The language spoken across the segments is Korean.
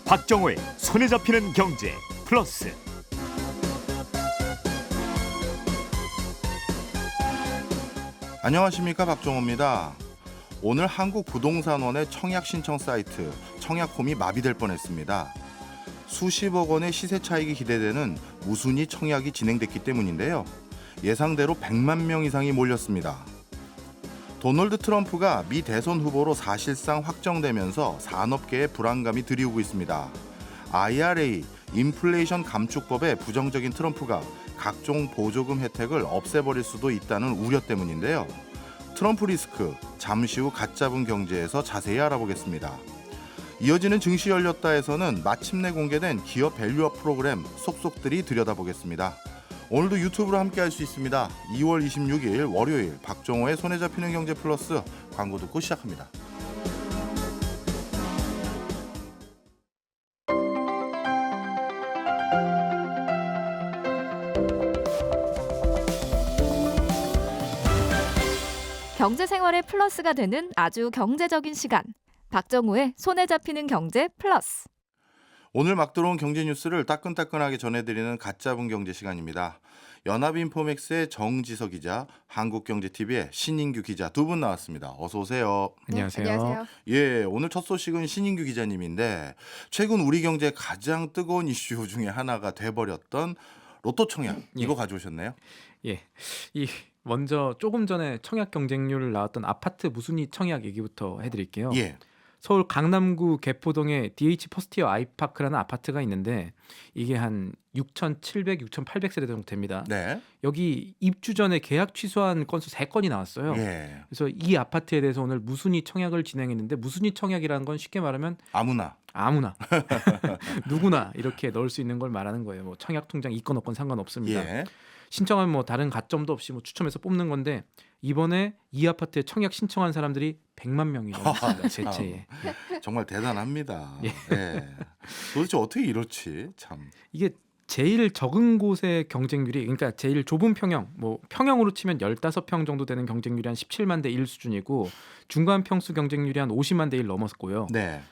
박정호의 손에 잡히는 경제 플러스. 안녕하십니까, 박정호입니다. 오늘 한국부동산원의 청약 신청 사이트 청약홈이 마비될 뻔했습니다. 수십억 원의 시세 차익이 기대되는 무순위 청약이 진행됐기 때문인데요. 예상대로 100만 명 이상이 몰렸습니다. 도널드 트럼프가 미 대선 후보로 사실상 확정되면서 산업계에 불안감이 들이오고 있습니다. IRA, 인플레이션 감축법에 부정적인 트럼프가 각종 보조금 혜택을 없애버릴 수도 있다는 우려 때문인데요. 트럼프 리스크, 잠시 후 갓잡은 경제에서 자세히 알아보겠습니다. 이어지는 증시 열렸다에서는 마침내 공개된 기업 밸류업 프로그램 속속들이 들여다보겠습니다. 오늘도 유튜브로 함께할 수 있습니다. 2월 26일 월요일 박정호의 손에 잡히는 경제 플러스 광고 듣고 시작합니다. 경제생활의 플러스가 되는 아주 경제적인 시간. 박정호의 손에 잡히는 경제 플러스. 오늘 막 들어온 경제 뉴스를 따끈따끈하게 전해드리는 갓잡은 경제 시간입니다. 연합인포맥스의 정지석 기자, 한국경제TV의 신인규 기자 두 분 나왔습니다. 어서 오세요. 안녕하세요. 안녕하세요. 예, 오늘 첫 소식은 신인규 기자님인데 최근 우리 경제 가장 뜨거운 이슈 중에 하나가 돼버렸던 로또 청약 이거 가져오셨네요. 예, 먼저 조금 전에 청약 경쟁률 나왔던 아파트 무순위 청약 얘기부터 해드릴게요. 예. 서울 강남구 개포동에 DH 퍼스티어 아이파크라는 아파트가 있는데 이게 한 6,700, 6,800세대 정도 됩니다. 네. 여기 입주 전에 계약 취소한 건수 3건이 나왔어요. 예. 그래서 이 아파트에 대해서 오늘 무순위 청약을 진행했는데 무순위 청약이라는 건 쉽게 말하면 아무나. 누구나 이렇게 넣을 수 있는 걸 말하는 거예요. 뭐 청약 통장 있건 없건 상관없습니다. 예. 신청하면 뭐 다른 가점도 없이 뭐 추첨해서 뽑는 건데 이번에 이 아파트에 청약 신청한 사람들이 100만 명이 넘었습니다. 제체에. 정말 대단합니다. 예. 예. 도대체 어떻게 이렇지? 참. 이게 제일 적은 곳의 경쟁률이, 그러니까 제일 좁은 평형, 뭐 평형으로 치면 15평 정도 되는 경쟁률이 한 17만 대 1 수준이고 중간 평수 경쟁률이 한 50만 대 1 넘었고요. 네.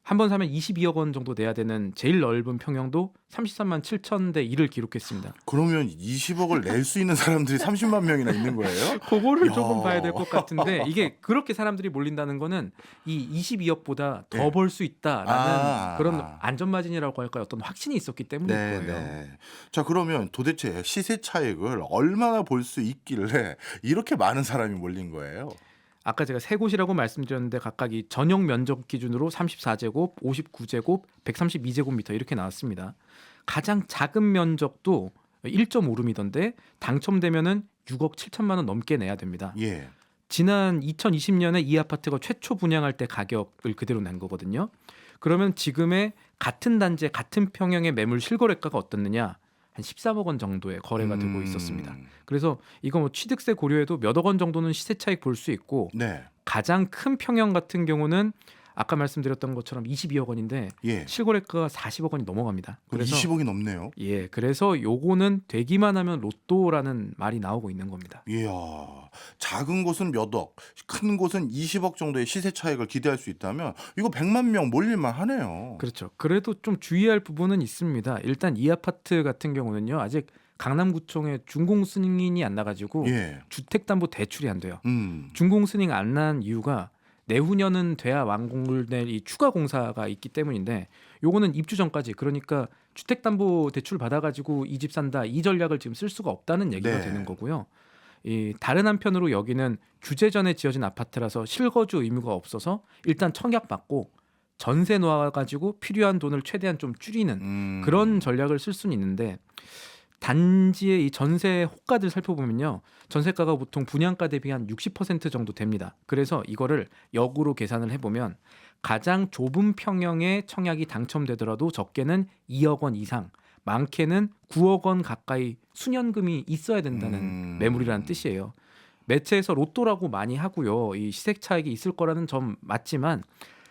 한 번 사면 22억 원 정도 내야 되는 제일 넓은 평형도 33만 7천 대 1을 기록했습니다. 그러면 20억을 낼 수 있는 사람들이 30만 명이나 있는 거예요? 그거를 야. 조금 봐야 될 것 같은데 이게 그렇게 사람들이 몰린다는 거는 이 22억보다 더 네. 벌 수 있다라는 그런 아. 안전마진이라고 할까요? 어떤 확신이 있었기 때문일 네, 거예요. 네. 자, 그러면 도대체 시세 차익을 얼마나 볼 수 있길래 이렇게 많은 사람이 몰린 거예요? 아까 제가 세 곳이라고 말씀드렸는데 각각 이 전용 면적 기준으로 34제곱, 59제곱, 132제곱미터 이렇게 나왔습니다. 가장 작은 면적도 1.5룸이던데 당첨되면은 6억 7천만 원 넘게 내야 됩니다. 예. 지난 2020년에 이 아파트가 최초 분양할 때 가격을 그대로 낸 거거든요. 그러면 지금의 같은 단지 같은 평형의 매물 실거래가가 어떻느냐? 한 13억 원 정도의 거래가 되고 있었습니다. 그래서 이거 뭐 취득세 고려해도 몇억 원 정도는 시세 차익 볼 수 있고 네. 가장 큰 평형 같은 경우는 아까 말씀드렸던 것처럼 22억 원인데 예. 실거래가가 40억 원이 넘어갑니다. 그래서 20억이 넘네요. 예, 그래서 요거는 되기만 하면 로또라는 말이 나오고 있는 겁니다. 이야, 작은 곳은 몇 억, 큰 곳은 20억 정도의 시세 차익을 기대할 수 있다면 이거 100만 명 몰릴만 하네요. 그렇죠. 그래도 좀 주의할 부분은 있습니다. 일단 이 아파트 같은 경우는요, 아직 강남구청에 준공 승인이 안 나가지고 예. 주택담보대출이 안 돼요. 음. 준공 승인 안 난 이유가 내후년은 돼야 완공을 낼 이 추가 공사가 있기 때문인데 요거는 입주 전까지, 그러니까 주택담보대출 받아가지고 이 집 산다 이 전략을 지금 쓸 수가 없다는 얘기가 네. 되는 거고요. 이 다른 한편으로 여기는 규제 전에 지어진 아파트라서 실거주 의무가 없어서 일단 청약 받고 전세 놓아가지고 필요한 돈을 최대한 좀 줄이는 그런 전략을 쓸 수는 있는데 단지의 이 전세 호가들 살펴보면요, 전세가가 보통 분양가 대비 한 60% 정도 됩니다. 그래서 이거를 역으로 계산을 해보면 가장 좁은 평형의 청약이 당첨되더라도 적게는 2억 원 이상, 많게는 9억 원 가까이 수년금이 있어야 된다는 매물이라는 뜻이에요. 매체에서 로또라고 많이 하고요, 이 시세 차익이 있을 거라는 점 맞지만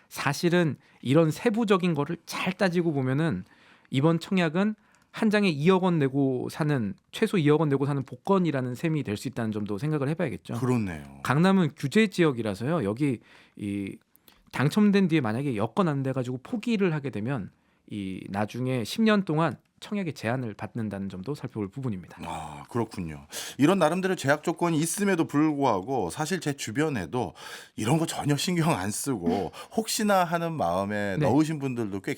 사실은 이런 세부적인 거를 잘 따지고 보면은 이번 청약은 한 장에 2억 원 내고 사는 최소 2억 원 내고 사는 복권이라는 셈이 될 수 있다는 점도 생각을 해봐야겠죠. 그렇네요. 강남은 규제 지역이라서요. 여기 이 당첨된 뒤에 만약에 여건 안 돼가지고 포기를 하게 되면 이 나중에 10년 동안 청약의 제한을 받는다는 점도 살펴볼 부분입니다. 아, 그렇군요. 이런 나름대로 제약 조건이 있음에도 불구하고 사실 제 주변에도 이런 거 전혀 신경 안 쓰고 혹시나 하는 마음에 네. 넣으신 분들도 꽤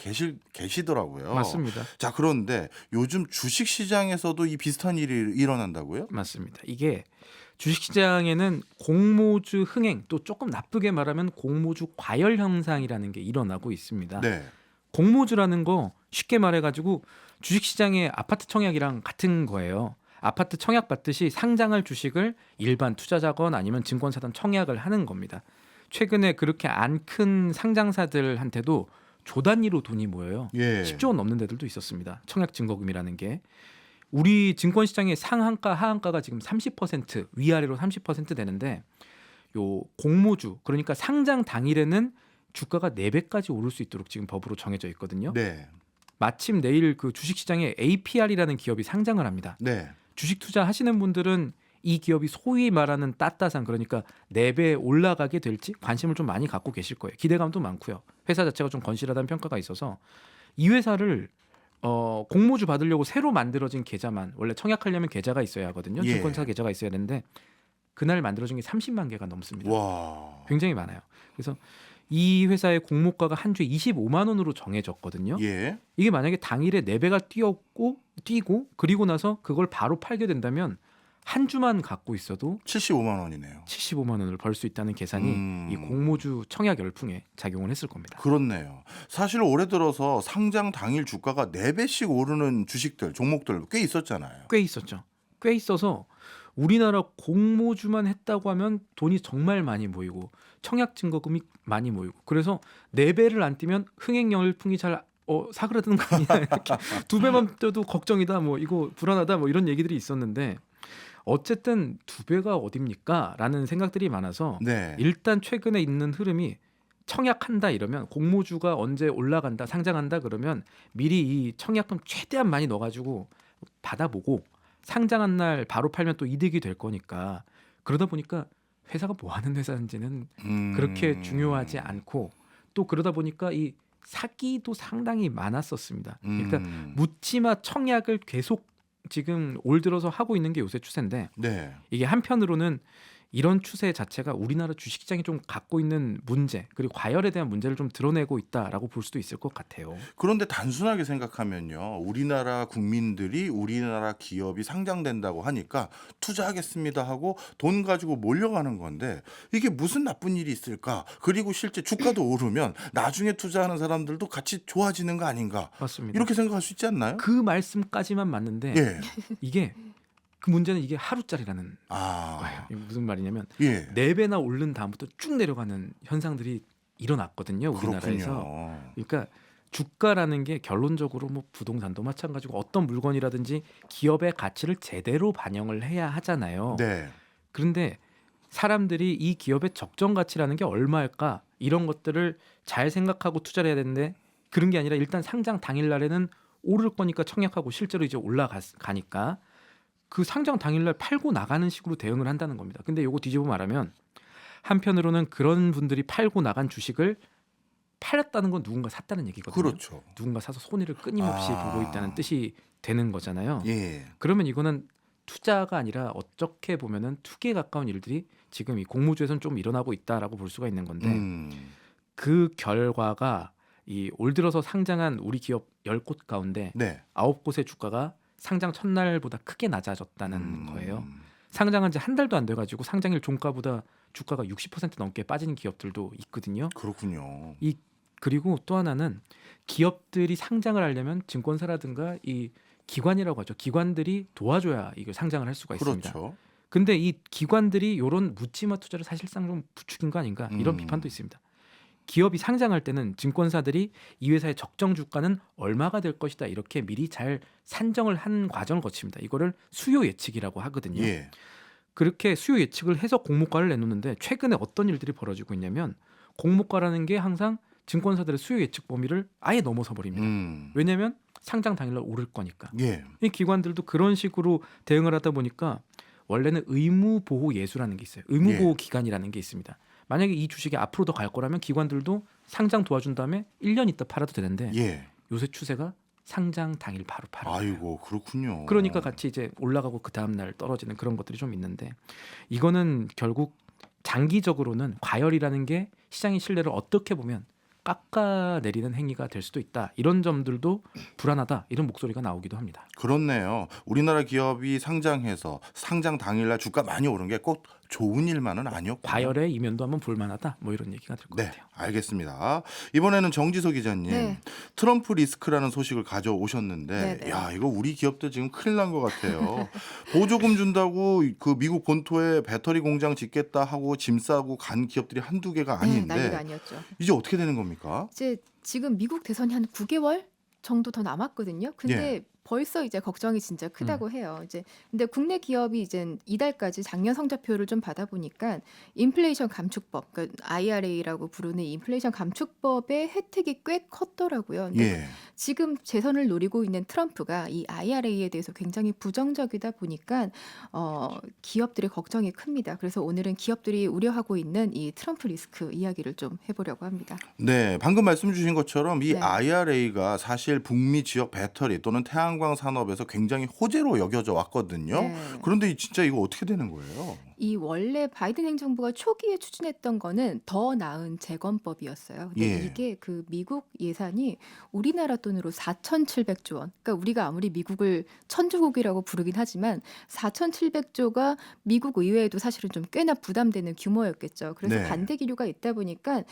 계시더라고요. 맞습니다. 자, 그런데 요즘 주식 시장에서도 이 비슷한 일이 일어난다고요? 맞습니다. 이게 주식시장에는 공모주 흥행 또 조금 나쁘게 말하면 공모주 과열 현상이라는 게 일어나고 있습니다. 네. 공모주라는 거 쉽게 말해가지고 주식시장의 아파트 청약이랑 같은 거예요. 아파트 청약 받듯이 상장할 주식을 일반 투자자건 아니면 증권사든 청약을 하는 겁니다. 최근에 그렇게 안 큰 상장사들한테도 조 단위로 돈이 모여요. 예. 10조 원 넘는 데들도 있었습니다. 청약 증거금이라는 게. 우리 증권시장의 상한가 하한가가 지금 30% 위아래로 30% 되는데 요 공모주 그러니까 상장 당일에는 주가가 4배까지 오를 수 있도록 지금 법으로 정해져 있거든요. 네. 마침 내일 그 주식시장에 APR이라는 기업이 상장을 합니다. 네. 주식 투자하시는 분들은 이 기업이 소위 말하는 따따상 그러니까 4배 올라가게 될지 관심을 좀 많이 갖고 계실 거예요. 기대감도 많고요. 회사 자체가 좀 건실하다는 평가가 있어서 이 회사를 공모주 받으려고 새로 만들어진 계좌만 원래 청약하려면 계좌가 있어야 하거든요. 예. 증권사 계좌가 있어야 되는데 그날 만들어진 게 30만 개가 넘습니다. 와. 굉장히 많아요. 그래서 이 회사의 공모가가 한 주에 25만 원으로 정해졌거든요. 예. 이게 만약에 당일에 4배가 뛰고 그리고 나서 그걸 바로 팔게 된다면 한 주만 갖고 있어도 75만 원이네요. 75만 원을 벌 수 있다는 계산이 이 공모주 청약 열풍에 작용을 했을 겁니다. 그렇네요. 사실 올해 들어서 상장 당일 주가가 4배씩 오르는 주식들, 종목들 꽤 있었잖아요. 꽤 있었죠. 꽤 있어서 우리나라 공모주만 했다고 하면 돈이 정말 많이 모이고 청약 증거금이 많이 모이고 그래서 4배를 안 뛰면 흥행 열풍이 잘 사그라드는 거 아니냐 이렇게 2배만 떠도 걱정이다 뭐 이거 불안하다 뭐 이런 얘기들이 있었는데 어쨌든 2배가 어딥니까? 라는 생각들이 많아서 네. 일단 최근에 있는 흐름이 청약한다 이러면 공모주가 언제 올라간다 상장한다 그러면 미리 이 청약금 최대한 많이 넣어가지고 받아보고 상장한 날 바로 팔면 또 이득이 될 거니까 그러다 보니까 회사가 뭐 하는 회사인지는 그렇게 중요하지 않고 또 그러다 보니까 이 사기도 상당히 많았었습니다. 일단 묻지마 청약을 계속 지금 올 들어서 하고 있는 게 요새 추세인데 네. 이게 한편으로는 이런 추세 자체가 우리나라 주식시장이 좀 갖고 있는 문제 그리고 과열에 대한 문제를 좀 드러내고 있다라고 볼 수도 있을 것 같아요. 그런데 단순하게 생각하면요. 우리나라 국민들이 우리나라 기업이 상장된다고 하니까 투자하겠습니다 하고 돈 가지고 몰려가는 건데 이게 무슨 나쁜 일이 있을까? 그리고 실제 주가도 오르면 나중에 투자하는 사람들도 같이 좋아지는 거 아닌가? 맞습니다. 이렇게 생각할 수 있지 않나요? 그 말씀까지만 맞는데 예. 이게 그 문제는 이게 하루짜리라는 아. 거예요. 이게 무슨 말이냐면 예. 4배나 오른 다음부터 쭉 내려가는 현상들이 일어났거든요. 우리나라에서. 그렇군요. 그러니까 주가라는 게 결론적으로 뭐 부동산도 마찬가지고 어떤 물건이라든지 기업의 가치를 제대로 반영을 해야 하잖아요. 네. 그런데 사람들이 이 기업의 적정 가치라는 게 얼마일까 이런 것들을 잘 생각하고 투자를 해야 되는데 그런 게 아니라 일단 상장 당일날에는 오를 거니까 청약하고 실제로 이제 올라가니까 그 상장 당일날 팔고 나가는 식으로 대응을 한다는 겁니다. 근데 요거 뒤집어 말하면 한편으로는 그런 분들이 팔고 나간 주식을 팔았다는 건 누군가 샀다는 얘기거든요. 그렇죠. 누군가 사서 손해를 끊임없이 아. 보고 있다는 뜻이 되는 거잖아요. 예. 그러면 이거는 투자가 아니라 어떻게 보면은 투기에 가까운 일들이 지금 이 공모주에서는 좀 일어나고 있다라고 볼 수가 있는 건데 그 결과가 이 올 들어서 상장한 우리 기업 10곳 가운데 네. 9곳의 주가가 상장 첫날보다 크게 낮아졌다는 거예요. 상장한 지 한 달도 안 돼가지고 상장일 종가보다 주가가 60% 넘게 빠진 기업들도 있거든요. 그렇군요. 그리고 또 하나는 기업들이 상장을 하려면 증권사라든가 이 기관이라고 하죠. 기관들이 도와줘야 이걸 상장을 할 수가 있습니다. 그렇죠. 근데 이 기관들이 이런 묻지마 투자를 사실상 좀 부추긴 거 아닌가 이런 비판도 있습니다. 기업이 상장할 때는 증권사들이 이 회사의 적정 주가는 얼마가 될 것이다 이렇게 미리 잘 산정을 한 과정을 거칩니다. 이거를 수요 예측이라고 하거든요. 예. 그렇게 수요 예측을 해서 공모가를 내놓는데 최근에 어떤 일들이 벌어지고 있냐면 공모가라는 게 항상 증권사들의 수요 예측 범위를 아예 넘어서 버립니다. 왜냐하면 상장 당일날 오를 거니까. 예. 이 기관들도 그런 식으로 대응을 하다 보니까 원래는 의무 보호 예수라는 게 있어요. 의무 예. 보호 기간이라는 게 있습니다. 만약에 이 주식이 앞으로 더 갈 거라면 기관들도 상장 도와준 다음에 1년 있다 팔아도 되는데 예. 요새 추세가 상장 당일 바로 팔아. 아이고 그렇군요. 그러니까 같이 이제 올라가고 그 다음 날 떨어지는 그런 것들이 좀 있는데 이거는 결국 장기적으로는 과열이라는 게 시장의 신뢰를 어떻게 보면 깎아내리는 행위가 될 수도 있다. 이런 점들도 불안하다. 이런 목소리가 나오기도 합니다. 그렇네요. 우리나라 기업이 상장해서 상장 당일날 주가 많이 오른 게 꼭 좋은 일만은 아니었고. 과열의 이면도 한번 볼만하다. 뭐 이런 얘기가 될 것 네, 같아요. 알겠습니다. 이번에는 정지석 기자님, 네. 트럼프 리스크라는 소식을 가져오셨는데, 네, 네. 야 이거 우리 기업들 지금 큰일 난 것 같아요. 보조금 준다고 그 미국 본토에 배터리 공장 짓겠다 하고 짐 싸고 간 기업들이 한두 개가 네, 아닌데 난리가 아니었죠. 이제 어떻게 되는 겁니까? 이제 지금 미국 대선이 한 9개월 정도 더 남았거든요. 근데 벌써 이제 걱정이 진짜 크다고 해요. 이제 근데 국내 기업이 이제 이달까지 작년 성적표를 좀 받아보니까 인플레이션 감축법, 그러니까 IRA라고 부르는 이 인플레이션 감축법의 혜택이 꽤 컸더라고요. 근데 예, 지금 재선을 노리고 있는 트럼프가 이 IRA에 대해서 굉장히 부정적이다 보니까 기업들의 걱정이 큽니다. 그래서 오늘은 기업들이 우려하고 있는 이 트럼프 리스크 이야기를 좀 해보려고 합니다. 네, 방금 말씀 주신 것처럼 이 네. IRA가 사실 북미 지역 배터리 또는 태양광 산업에서 굉장히 호재로 여겨져 왔거든요. 네. 그런데 진짜 이거 어떻게 되는 거예요? 이 원래 바이든 행정부가 초기에 추진했던 거는 더 나은 재건법이었어요. 근데 예. 이게 그 미국 예산이 우리나라 돈으로 4,700조 원. 그러니까 우리가 아무리 미국을 천주국이라고 부르긴 하지만 4,700조가 미국 의회에도 사실은 좀 꽤나 부담되는 규모였겠죠. 그래서 네. 반대 기류가 있다 보니까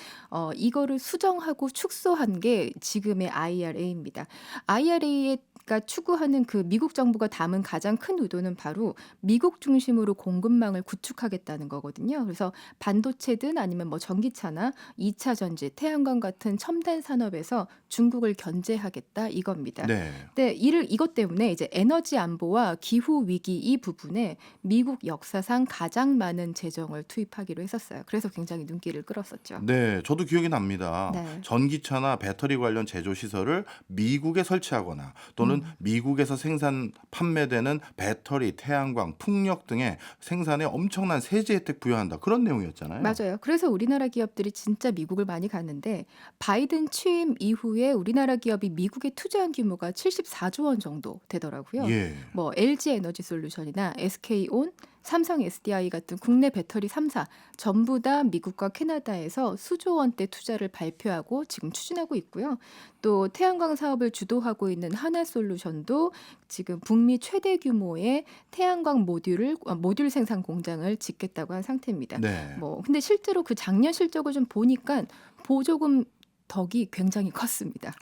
이거를 수정하고 축소한 게 지금의 IRA입니다. IRA가 추구하는 그 미국 정부가 담은 가장 큰 의도는 바로 미국 중심으로 공급망을 구축하겠다는 거거든요. 그래서 반도체든 아니면 뭐 전기차나 2차 전지, 태양광 같은 첨단 산업에서 중국을 견제하겠다 이겁니다. 네. 근데 이것 때문에 이제 에너지 안보와 기후 위기 이 부분에 미국 역사상 가장 많은 재정을 투입하기로 했었어요. 그래서 굉장히 눈길을 끌었었죠. 네, 저도 기억이 납니다. 네. 전기차나 배터리 관련 제조 시설을 미국에 설치하거나 또는 미국에서 생산 판매되는 배터리, 태양광, 풍력 등의 생산에 엄청난 세제 혜택 부여한다. 그런 내용이었잖아요. 맞아요. 그래서 우리나라 기업들이 진짜 미국을 많이 갔는데 바이든 취임 이후에 우리나라 기업이 미국에 투자한 규모가 74조 원 정도 되더라고요. 예. 뭐 LG 에너지 솔루션이나 SK온, 삼성 SDI 같은 국내 배터리 3사 전부 다 미국과 캐나다에서 수조 원대 투자를 발표하고 지금 추진하고 있고요. 또 태양광 사업을 주도하고 있는 하나솔루션도 지금 북미 최대 규모의 태양광 모듈 생산 공장을 짓겠다고 한 상태입니다. 네. 뭐 근데 실제로 그 작년 실적을 좀 보니까 보조금 덕이 굉장히 컸습니다.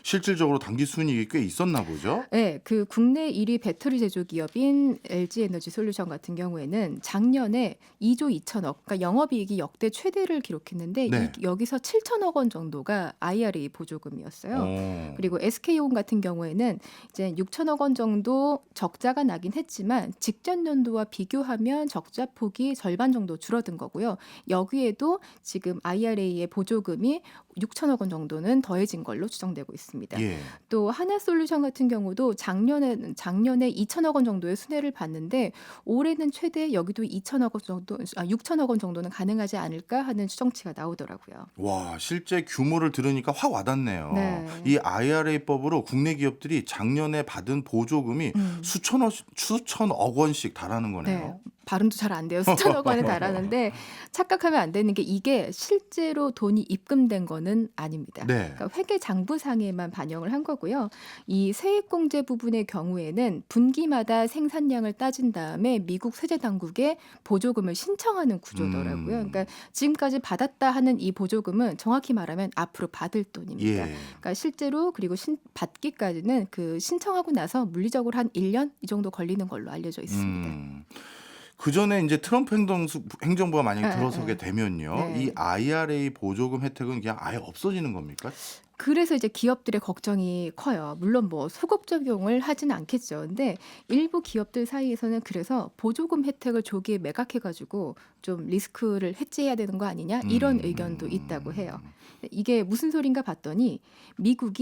실질적으로 당기 순이익이 꽤 있었나 보죠. 네, 그 국내 1위 배터리 제조 기업인 LG 에너지 솔루션 같은 경우에는 작년에 2조 2천억, 그러니까 영업이익이 역대 최대를 기록했는데 네. 여기서 7천억 원 정도가 IRA 보조금이었어요. 그리고 SK온 같은 경우에는 이제 6천억 원 정도 적자가 나긴 했지만 직전 연도와 비교하면 적자 폭이 절반 정도 줄어든 거고요. 여기에도 지금 IRA의 보조금이 6천억 원 정도는 더해진 걸로 추정되고 있습니다. 예. 또 하나솔루션 같은 경우도 작년에 2천억 원 정도의 순회를 봤는데 올해는 최대 여기도 6천억 원 정도는 가능하지 않을까 하는 추정치가 나오더라고요. 와, 실제 규모를 들으니까 확 와닿네요. 네. 이 IRA법으로 국내 기업들이 작년에 받은 보조금이 수천억 원씩 달하는 거네요. 네. 발음도 잘 안 돼요. 수천억 원에 달하는데 착각하면 안 되는 게 이게 실제로 돈이 입금된 거는 아닙니다. 네. 그러니까 회계 장부상에만 반영을 한 거고요. 이 세액공제 부분의 경우에는 분기마다 생산량을 따진 다음에 미국 세제 당국에 보조금을 신청하는 구조더라고요. 그러니까 지금까지 받았다 하는 이 보조금은 정확히 말하면 앞으로 받을 돈입니다. 예. 그러니까 실제로 그리고 받기까지는 그 신청하고 나서 물리적으로 한 1년 이 정도 걸리는 걸로 알려져 있습니다. 그 전에 이제 트럼프 행정부가 만약에 들어서게 네. 되면요, 네. 이 IRA 보조금 혜택은 그냥 아예 없어지는 겁니까? 그래서 이제 기업들의 걱정이 커요. 물론 뭐 소급 적용을 하지는 않겠죠. 근데 일부 기업들 사이에서는 그래서 보조금 혜택을 조기에 매각해 가지고 좀 리스크를 해지해야 되는 거 아니냐 이런 의견도 있다고 해요. 이게 무슨 소린가 봤더니 미국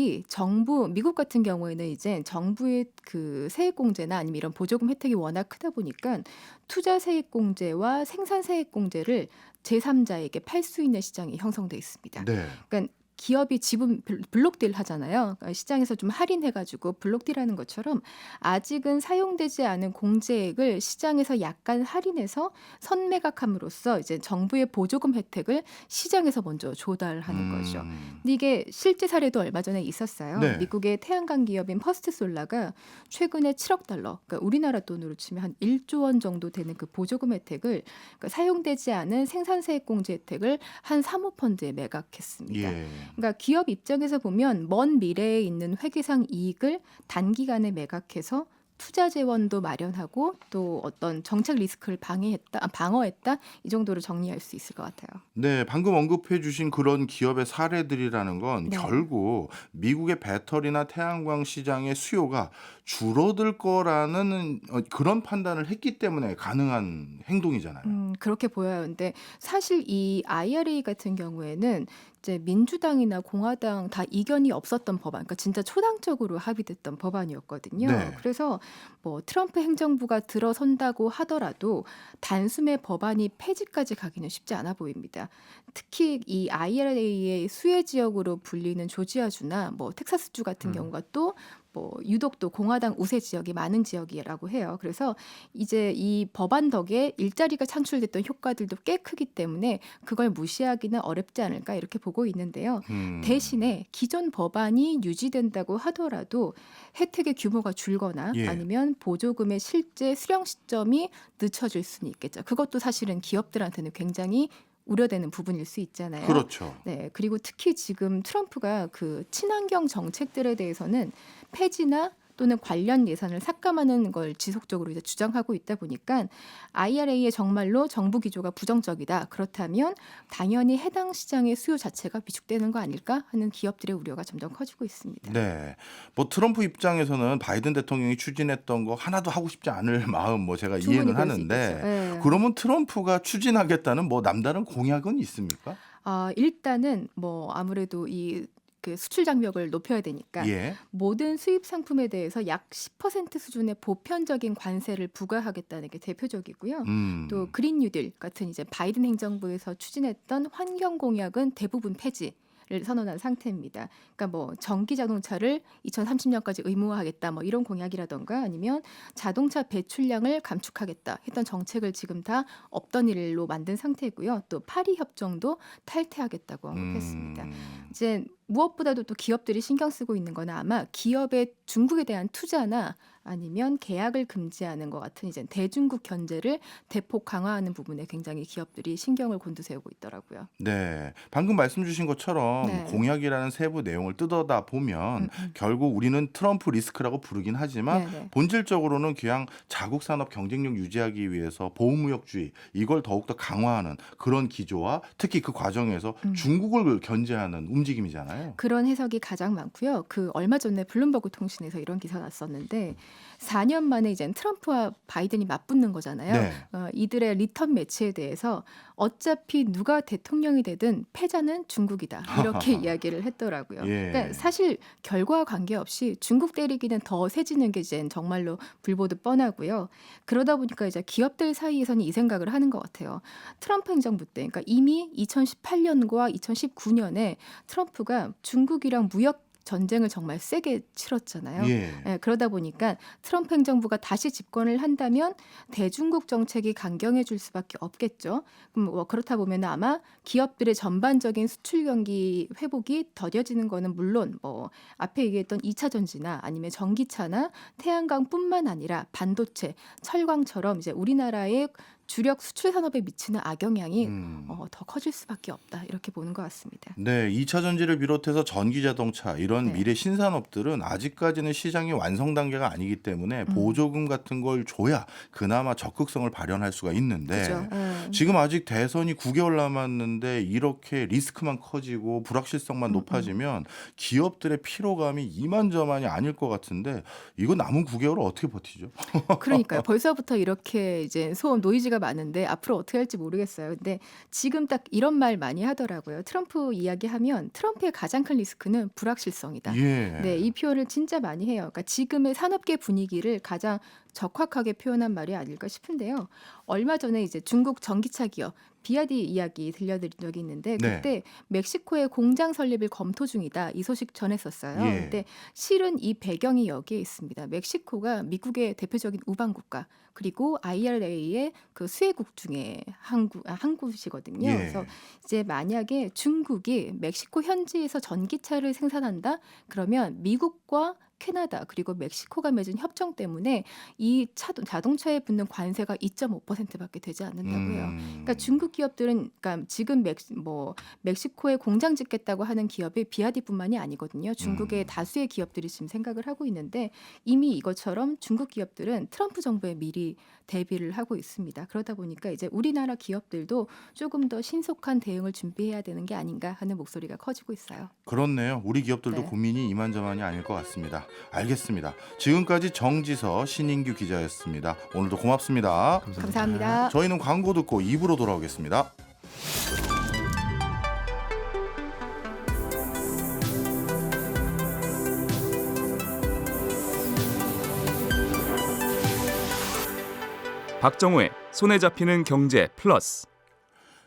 같은 경우에는 이제 정부의 그 세액공제나 아니면 이런 보조금 혜택이 워낙 크다 보니까 투자 세액공제와 생산 세액공제를 제3자에게 팔 수 있는 시장이 형성돼 있습니다. 네. 그러니까 기업이 지분 블록딜 하잖아요. 그러니까 시장에서 좀 할인해가지고 블록딜하는 것처럼 아직은 사용되지 않은 공제액을 시장에서 약간 할인해서 선매각함으로써 이제 정부의 보조금 혜택을 시장에서 먼저 조달하는 거죠. 근데 이게 실제 사례도 얼마 전에 있었어요. 네. 미국의 태양광 기업인 퍼스트솔라가 최근에 7억 달러, 그러니까 우리나라 돈으로 치면 한 1조 원 정도 되는 그 보조금 혜택을 그러니까 사용되지 않은 생산세액 공제 혜택을 한 사모펀드에 매각했습니다. 예. 그러니까 기업 입장에서 보면 먼 미래에 있는 회계상 이익을 단기간에 매각해서 투자 재원도 마련하고 또 어떤 정책 리스크를 방어했다 이 정도로 정리할 수 있을 것 같아요. 네, 방금 언급해 주신 그런 기업의 사례들이라는 건 네. 결국 미국의 배터리나 태양광 시장의 수요가 줄어들 거라는 그런 판단을 했기 때문에 가능한 행동이잖아요. 그렇게 보여요. 근데 사실 이 IRA 같은 경우에는 이제 민주당이나 공화당 다 이견이 없었던 법안, 그러니까 진짜 초당적으로 합의됐던 법안이었거든요. 네. 그래서 뭐 트럼프 행정부가 들어선다고 하더라도 단숨에 법안이 폐지까지 가기는 쉽지 않아 보입니다. 특히 이 IRA의 수혜 지역으로 불리는 조지아주나 뭐 텍사스주 같은 경우가 또 뭐 유독 또 공화당 우세 지역이 많은 지역이라고 해요. 그래서 이제 이 법안 덕에 일자리가 창출됐던 효과들도 꽤 크기 때문에 그걸 무시하기는 어렵지 않을까 이렇게 보고 있는데요. 대신에 기존 법안이 유지된다고 하더라도 혜택의 규모가 줄거나 예. 아니면 보조금의 실제 수령 시점이 늦춰질 수는 있겠죠. 그것도 사실은 기업들한테는 굉장히 우려되는 부분일 수 있잖아요. 그렇죠. 네, 그리고 특히 지금 트럼프가 그 친환경 정책들에 대해서는 폐지나 또는 관련 예산을 삭감하는 걸 지속적으로 이제 주장하고 있다 보니까 IRA에 정말로 정부 기조가 부정적이다. 그렇다면 당연히 해당 시장의 수요 자체가 위축되는 거 아닐까 하는 기업들의 우려가 점점 커지고 있습니다. 네, 뭐 트럼프 입장에서는 바이든 대통령이 추진했던 거 하나도 하고 싶지 않을 마음 뭐 제가 충분히 이해는 그럴 수 하는데 있겠죠. 네. 그러면 트럼프가 추진하겠다는 뭐 남다른 공약은 있습니까? 일단은 뭐 아무래도 그 수출 장벽을 높여야 되니까 예. 모든 수입 상품에 대해서 약 10% 수준의 보편적인 관세를 부과하겠다는 게 대표적이고요. 또 그린 뉴딜 같은 이제 바이든 행정부에서 추진했던 환경 공약은 대부분 폐지를 선언한 상태입니다. 그러니까 뭐 전기 자동차를 2030년까지 의무화하겠다 뭐 이런 공약이라던가 아니면 자동차 배출량을 감축하겠다 했던 정책을 지금 다 없던 일로 만든 상태고요. 또 파리 협정도 탈퇴하겠다고 언급했습니다. 이제 무엇보다도 또 기업들이 신경 쓰고 있는 건 아마 기업의 중국에 대한 투자나 아니면 계약을 금지하는 것 같은 이제 대중국 견제를 대폭 강화하는 부분에 굉장히 기업들이 신경을 곤두세우고 있더라고요. 네, 방금 말씀 주신 것처럼 네. 공약이라는 세부 내용을 뜯어다 보면 결국 우리는 트럼프 리스크라고 부르긴 하지만 네네. 본질적으로는 그냥 자국 산업 경쟁력 유지하기 위해서 보호무역주의 이걸 더욱더 강화하는 그런 기조와 특히 그 과정에서 중국을 견제하는 움직임이잖아요. 그런 해석이 가장 많고요. 그 얼마 전에 블룸버그 통신에서 이런 기사 났었는데 4년 만에 이제 트럼프와 바이든이 맞붙는 거잖아요. 네. 이들의 리턴 매치에 대해서 어차피 누가 대통령이 되든 패자는 중국이다. 이렇게 이야기를 했더라고요. 예. 그러니까 사실 결과와 관계없이 중국 때리기는 더 세지는 게 이제 정말로 불보듯 뻔하고요. 그러다 보니까 이제 기업들 사이에서는 이 생각을 하는 것 같아요. 트럼프 행정부 때, 그러니까 이미 2018년과 2019년에 트럼프가 중국이랑 무역 전쟁을 정말 세게 치렀잖아요. 예. 그러다 보니까 트럼프 행정부가 다시 집권을 한다면 대중국 정책이 강경해 질 수밖에 없겠죠. 그럼 뭐 그렇다 보면 아마 기업들의 전반적인 수출 경기 회복이 더뎌지는 거는 물론 뭐 앞에 얘기했던 2차 전지나 아니면 전기차나 태양광뿐만 아니라 반도체, 철광처럼 이제 우리나라의 주력 수출 산업에 미치는 악영향이 음. 더 커질 수밖에 없다. 이렇게 보는 것 같습니다. 네, 2차 전지를 비롯해서 전기 자동차 이런 네. 미래 신산업들은 아직까지는 시장이 완성 단계가 아니기 때문에 보조금 같은 걸 줘야 그나마 적극성을 발현할 수가 있는데 그죠? 지금 아직 대선이 9개월 남았는데 이렇게 리스크만 커지고 불확실성만 높아지면 기업들의 피로감이 이만저만이 아닐 것 같은데 이거 남은 9개월을 어떻게 버티죠? 그러니까요. 벌써부터 이렇게 이제 소음 노이즈가 많은데 앞으로 어떻게 할지 모르겠어요. 근데 지금 딱 이런 말 많이 하더라고요. 트럼프 이야기하면 트럼프의 가장 큰 리스크는 불확실성이다. 예. 네, 이 표현을 진짜 많이 해요. 그러니까 지금의 산업계 분위기를 가장 적확하게 표현한 말이 아닐까 싶은데요. 얼마 전에 이제 중국 전기차 기업 비아디 이야기 들려드린 적이 있는데 네. 그때 멕시코에 공장 설립을 검토 중이다 이 소식 전했었어요. 예. 근데 실은 이 배경이 여기에 있습니다. 멕시코가 미국의 대표적인 우방 국가 그리고 IRA의 그 수혜국 중에 한 곳이거든요. 예. 그래서 이제 만약에 중국이 멕시코 현지에서 전기차를 생산한다 그러면 미국과 캐나다 그리고 멕시코가 맺은 협정 때문에 이 자동차에 붙는 관세가 2.5%밖에 되지 않는다고요. 그러니까 중국 기업들은 그러니까 지금 멕시코에 공장 짓겠다고 하는 기업이 비아디뿐만이 아니거든요. 중국의 다수의 기업들이 지금 생각을 하고 있는데 이미 이것처럼 중국 기업들은 트럼프 정부에 미리 대비를 하고 있습니다. 그러다 보니까 이제 우리나라 기업들도 조금 더 신속한 대응을 준비해야 되는 게 아닌가 하는 목소리가 커지고 있어요. 그렇네요. 우리 기업들도 네. 고민이 이만저만이 아닐 것 같습니다. 알겠습니다. 지금까지 정지서 신인규 기자였습니다. 오늘도 고맙습니다. 감사합니다. 저희는 광고 듣고 2부로 돌아오겠습니다. 박정우의 손에 잡히는 경제 플러스.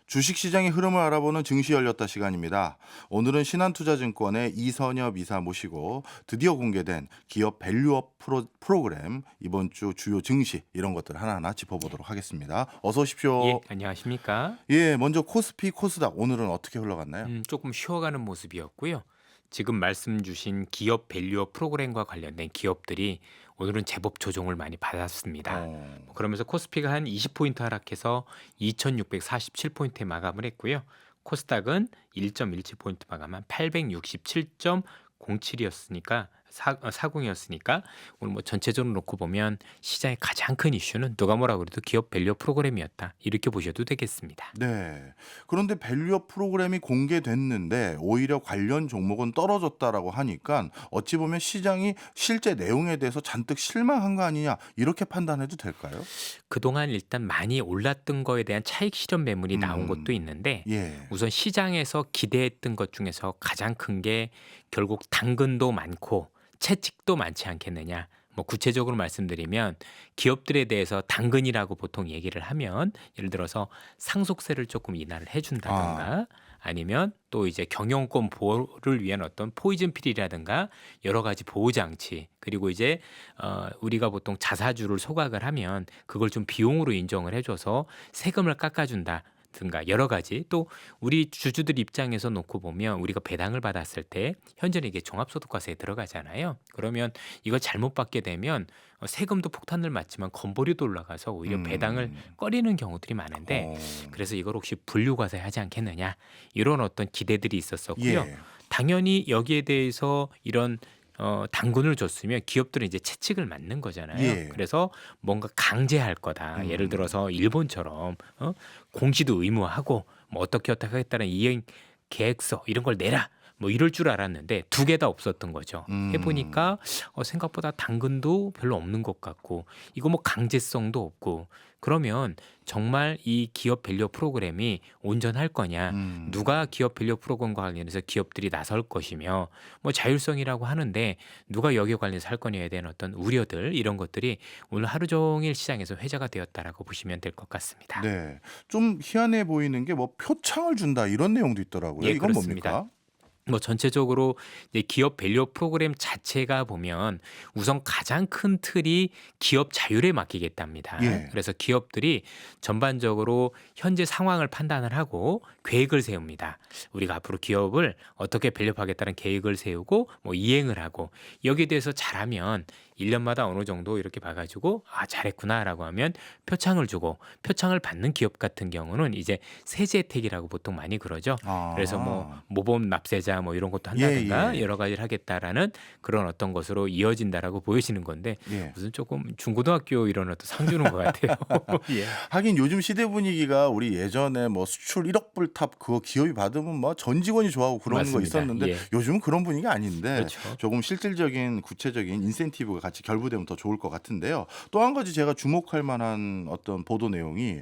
주식시장의 흐름을 알아보는 증시 열렸다 시간입니다. 오늘은 신한투자증권의 이선엽 이사 모시고 드디어 공개된 기업 밸류업 프로그램 이번 주 주요 증시 이런 것들 하나하나 짚어보도록 하겠습니다. 어서 오십시오. 예, 안녕하십니까. 예, 먼저 코스피 코스닥 오늘은 어떻게 흘러갔나요? 조금 쉬어가는 모습이었고요. 지금 말씀 주신 기업 밸류업 프로그램과 관련된 기업들이 오늘은 제법 조정을 많이 받았습니다. 그러면서 코스피가 한 20포인트 하락해서 2647포인트에 마감을 했고요. 코스닥은 1.17포인트 마감한 867.07이었으니까 40이었으니까 오늘 뭐 전체적으로 놓고 보면 시장의 가장 큰 이슈는 누가 뭐라 그래도 기업 밸류업 프로그램이었다. 이렇게 보셔도 되겠습니다. 네. 그런데 밸류업 프로그램이 공개됐는데 오히려 관련 종목은 떨어졌다라고 하니까 어찌 보면 시장이 실제 내용에 대해서 잔뜩 실망한 거 아니냐 이렇게 판단해도 될까요? 그동안 일단 많이 올랐던 거에 대한 차익 실현 매물이 나온 것도 있는데 예. 우선 시장에서 기대했던 것 중에서 가장 큰 게 결국 당근도 많고 채찍도 많지 않겠느냐. 뭐 구체적으로 말씀드리면 기업들에 대해서 당근이라고 보통 얘기를 하면 예를 들어서 상속세를 조금 인하를 해준다든가 아니면 또 이제 경영권 보호를 위한 어떤 포이즌 필이라든가 여러 가지 보호 장치 그리고 이제 우리가 보통 자사주를 소각을 하면 그걸 좀 비용으로 인정을 해줘서 세금을 깎아준다. 든가 여러 가지 또 우리 주주들 입장에서 놓고 보면 우리가 배당을 받았을 때 현재는 이게 종합소득과세에 들어가잖아요. 그러면 이걸 잘못 받게 되면 세금도 폭탄을 맞지만 건보료도 올라가서 오히려 배당을 꺼리는 경우들이 많은데 그래서 이걸 혹시 분류과세 하지 않겠느냐 이런 어떤 기대들이 있었었고요. 예. 당연히 여기에 대해서 이런 당근을 줬으면 기업들은 이제 채찍을 맞는 거잖아요. 예. 그래서 뭔가 강제할 거다. 예를 들어서 일본처럼 공시도 의무화하고 뭐 어떻게 하겠다는 이행 계획서 이런 걸 내라. 뭐 이럴 줄 알았는데 두 개 다 없었던 거죠. 해보니까 생각보다 당근도 별로 없는 것 같고 이거 뭐 강제성도 없고 그러면 정말 이 기업 밸류 프로그램이 온전할 거냐 누가 기업 밸류 프로그램과 관련해서 기업들이 나설 것이며 뭐 자율성이라고 하는데 누가 여기에 관련해서 할 거냐에 대한 어떤 우려들 이런 것들이 오늘 하루 종일 시장에서 회자가 되었다라고 보시면 될 것 같습니다. 네. 좀 희한해 보이는 게 뭐 표창을 준다 이런 내용도 있더라고요. 예, 이건 그렇습니다. 뭡니까? 뭐 전체적으로 이제 기업 밸류 프로그램 자체가 보면 우선 가장 큰 틀이 기업 자율에 맡기겠답니다. 예. 그래서 기업들이 전반적으로 현재 상황을 판단을 하고 계획을 세웁니다. 우리가 앞으로 기업을 어떻게 밸류하겠다는 계획을 세우고 뭐 이행을 하고 여기에 대해서 잘하면 1년마다 어느 정도 이렇게 봐가지고 아 잘했구나라고 하면 표창을 주고 표창을 받는 기업 같은 경우는 이제 세제 혜택이라고 보통 많이 그러죠. 그래서 뭐 모범 납세자 뭐 이런 것도 한다든가 예. 여러 가지를 하겠다라는 그런 어떤 것으로 이어진다라고 보여지는 건데 예. 무슨 조금 중고등학교 이런 어떤 상 주는 것 같아요. 예. 하긴 요즘 시대 분위기가 우리 예전에 뭐 수출 1억 불 탑 그거 기업이 받으면 뭐 전 직원이 좋아하고 그런 거 맞습니다. 있었는데 예. 요즘은 그런 분위기 아닌데 그렇죠. 조금 실질적인 구체적인 인센티브가 같이 결부되면 더 좋을 것 같은데요. 또 한 가지 제가 주목할 만한 어떤 보도 내용이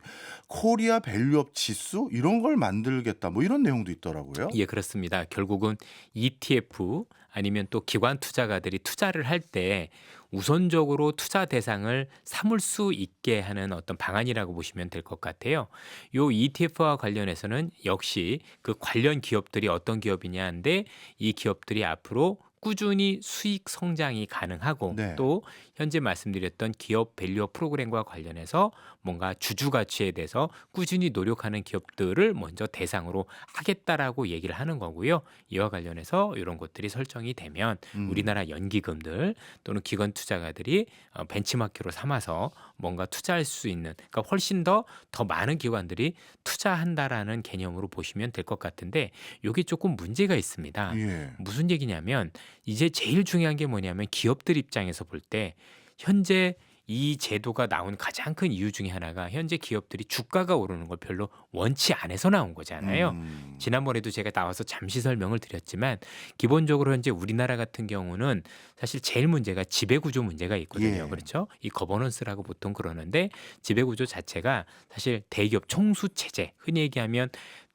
코리아 밸류업 지수 이런 걸 만들겠다 뭐 이런 내용도 있더라고요. 예, 그렇습니다. 결국은 ETF 아니면 또 기관 투자가들이 투자를 할 때 우선적으로 투자 대상을 삼을 수 있게 하는 어떤 방안이라고 보시면 될 것 같아요. 요 ETF와 관련해서는 역시 그 관련 기업들이 어떤 기업이냐인데 이 기업들이 앞으로 꾸준히 수익 성장이 가능하고 네. 또 현재 말씀드렸던 기업 밸류업 프로그램과 관련해서 뭔가 주주 가치에 대해서 꾸준히 노력하는 기업들을 먼저 대상으로 하겠다라고 얘기를 하는 거고요. 이와 관련해서 이런 것들이 설정이 되면 우리나라 연기금들 또는 기관 투자가들이 벤치마크로 삼아서 뭔가 투자할 수 있는 그러니까 훨씬 더 많은 기관들이 투자한다라는 개념으로 보시면 될 것 같은데 이게 조금 문제가 있습니다. 예. 무슨 얘기냐면 이제 제일 중요한 게 뭐냐면 기업들 입장에서 볼 때 현재 이 제도가 나온 가장 큰 이유 중에 하나가 현재 기업들이 주가가 오르는 걸 별로 원치 않아서 나온 거잖아요. 지난번에도 제가 나와서 잠시 설명을 드렸지만 기본적으로 현재 우리나라 같은 경우는 사실 제일 문제가 지배구조 문제가 있거든요. 예. 그렇죠? 이 거버넌스라고 보통 그러는데 지배구조 자체가 사실 대기업 총수 체제 흔히 얘기하면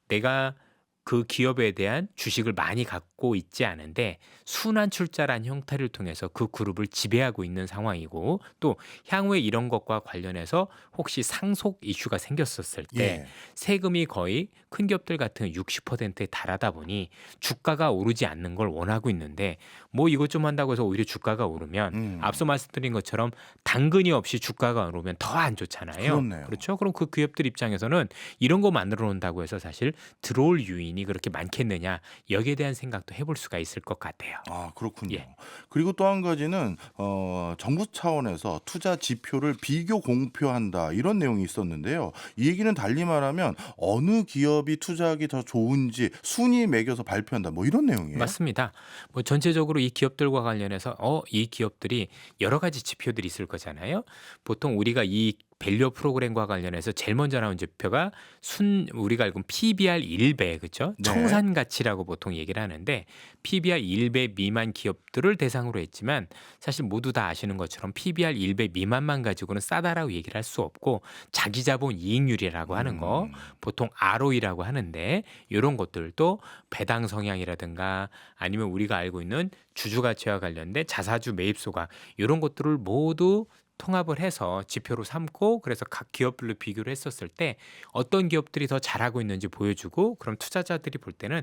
내가 그 기업에 대한 주식을 많이 갖고 있지 않은데 순환 출자란 형태를 통해서 그 그룹을 지배하고 있는 상황이고 또 향후에 이런 것과 관련해서 혹시 상속 이슈가 생겼었을 때 예. 세금이 거의 큰 기업들 같은 60%에 달하다 보니 주가가 오르지 않는 걸 원하고 있는데 뭐 이것 좀 한다고 해서 오히려 주가가 오르면 앞서 말씀드린 것처럼 당근이 없이 주가가 오르면 더 안 좋잖아요. 그렇네요. 그렇죠? 그럼 그 기업들 입장에서는 이런 거 만들어 놓는다고 해서 사실 들어올 유인이 그렇게 많겠느냐 여기에 대한 생각도 해볼 수가 있을 것 같아요. 아, 그렇군요. 예. 그리고 또 한 가지는 정부 차원에서 투자 지표를 비교 공표한다 이런 내용이 있었는데요. 이 얘기는 달리 말하면 어느 기업이 투자하기 더 좋은지 순위 매겨서 발표한다 뭐 이런 내용이에요. 맞습니다. 뭐 전체적으로 이 기업들과 관련해서 이 기업들이 여러 가지 지표들이 있을 거잖아요. 보통 우리가 이 밸류 프로그램과 관련해서 제일 먼저 나온 지표가 우리가 알고 있는 PBR 1배 그렇죠? 네. 청산 가치라고 보통 얘기를 하는데 PBR 1배 미만 기업들을 대상으로 했지만 사실 모두 다 아시는 것처럼 PBR 1배 미만만 가지고는 싸다라고 얘기를 할 수 없고 자기 자본 이익률이라고 하는 거 보통 ROE라고 하는데 이런 것들도 배당 성향이라든가 아니면 우리가 알고 있는 주주 가치와 관련된 자사주 매입소가 이런 것들을 모두 통합을 해서 지표로 삼고 그래서 각 기업별로 비교를 했었을 때 어떤 기업들이 더 잘하고 있는지 보여주고 그럼 투자자들이 볼 때는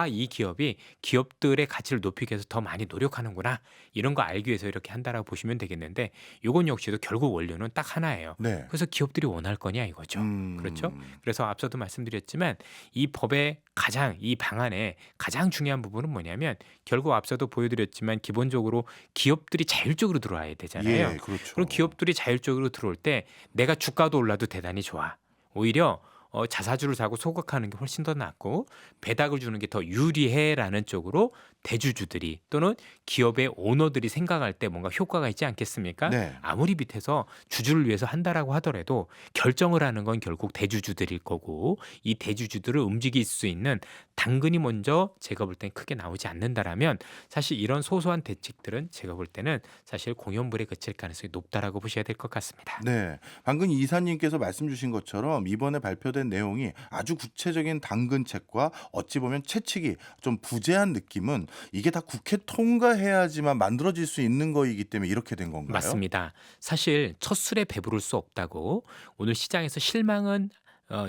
이 기업이 기업들의 가치를 높이기 위해서 더 많이 노력하는구나 이런 거 알기 위해서 이렇게 한다라고 보시면 되겠는데 이건 역시도 결국 원료는 딱 하나예요. 네. 그래서 기업들이 원할 거냐 이거죠. 그렇죠? 그래서 앞서도 말씀드렸지만 이 법의 이 방안의 가장 중요한 부분은 뭐냐면 결국 앞서도 보여드렸지만 기본적으로 기업들이 자율적으로 들어와야 되잖아요. 예, 그렇죠. 그럼 기업들이 자율적으로 들어올 때 내가 주가도 올라도 대단히 좋아. 오히려 자사주를 사고 소각하는 게 훨씬 더 낫고 배당을 주는 게 더 유리해라는 쪽으로 대주주들이 또는 기업의 오너들이 생각할 때 뭔가 효과가 있지 않겠습니까? 네. 아무리 밑에서 주주를 위해서 한다라고 하더라도 결정을 하는 건 결국 대주주들일 거고 이 대주주들을 움직일 수 있는 당근이 먼저 제가 볼 땐 크게 나오지 않는다라면 사실 이런 소소한 대책들은 제가 볼 때는 사실 공연불에 그칠 가능성이 높다라고 보셔야 될 것 같습니다. 네, 방금 이사님께서 말씀 주신 것처럼 이번에 발표된 내용이 아주 구체적인 당근책과 어찌 보면 채찍이 좀 부재한 느낌은 이게 다 국회 통과해야지만 만들어질 수 있는 거이기 때문에 이렇게 된 건가요? 맞습니다. 사실 첫 술에 배부를 수 없다고 오늘 시장에서 실망은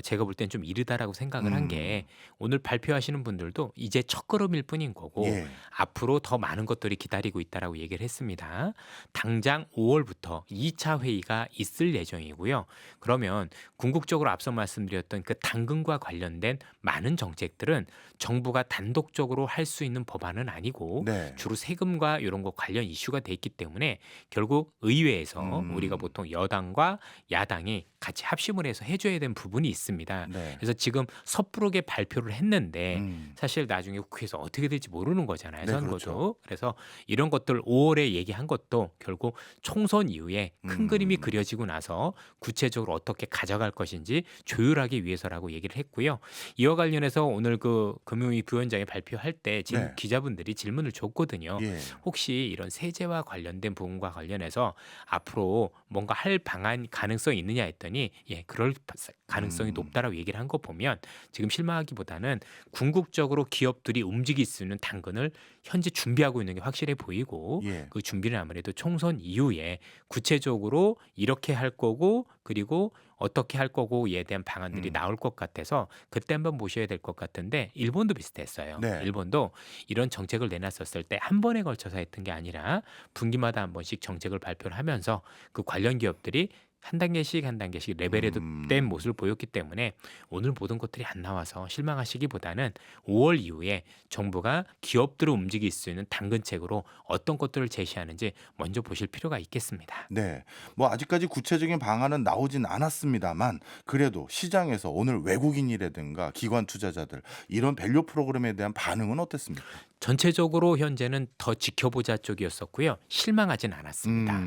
제가 볼 땐 좀 이르다라고 생각을 한 게 오늘 발표하시는 분들도 이제 첫걸음일 뿐인 거고 예. 앞으로 더 많은 것들이 기다리고 있다라고 얘기를 했습니다. 당장 5월부터 2차 회의가 있을 예정이고요. 그러면 궁극적으로 앞서 말씀드렸던 그 당근과 관련된 많은 정책들은 정부가 단독적으로 할 수 있는 법안은 아니고 네. 주로 세금과 이런 거 관련 이슈가 돼 있기 때문에 결국 의회에서 우리가 보통 여당과 야당이 같이 합심을 해서 해줘야 되는 부분이 있습니다. 네. 그래서 지금 섣부르게 발표를 했는데 음. 사실 나중에 국회에서 어떻게 될지 모르는 거잖아요. 네, 선거도. 그렇죠. 그래서 이런 것들 5월에 얘기한 것도 결국 총선 이후에 큰 그림이 그려지고 나서 구체적으로 어떻게 가져갈 것인지 조율하기 위해서라고 얘기를 했고요. 이와 관련해서 오늘 그 금융위 부위원장이 발표할 때 지금 네. 기자분들이 질문을 줬거든요. 예. 혹시 이런 세제와 관련된 부분과 관련해서 앞으로 뭔가 할 방안 가능성이 있느냐 했더니 예, 그럴 가능성이 높다라고 얘기를 한 거 보면 지금 실망하기보다는 궁극적으로 기업들이 움직일 수 있는 당근을 현재 준비하고 있는 게 확실해 보이고 예. 그 준비는 아무래도 총선 이후에 구체적으로 이렇게 할 거고 그리고 어떻게 할 거고에 대한 방안들이 나올 것 같아서 그때 한번 보셔야 될 것 같은데 일본도 비슷했어요. 네. 일본도 이런 정책을 내놨었을 때 한 번에 걸쳐서 했던 게 아니라 분기마다 한 번씩 정책을 발표를 하면서 그 관련 기업들이 한 단계씩 레벨에 된 모습을 보였기 때문에 오늘 모든 것들이 안 나와서 실망하시기보다는 5월 이후에 정부가 기업들을 움직일 수 있는 당근책으로 어떤 것들을 제시하는지 먼저 보실 필요가 있겠습니다. 네. 뭐 아직까지 구체적인 방안은 나오진 않았습니다만 그래도 시장에서 오늘 외국인이라든가 기관 투자자들 이런 밸류 프로그램에 대한 반응은 어땠습니까? 전체적으로 현재는 더 지켜보자 쪽이었었고요. 실망하진 않았습니다.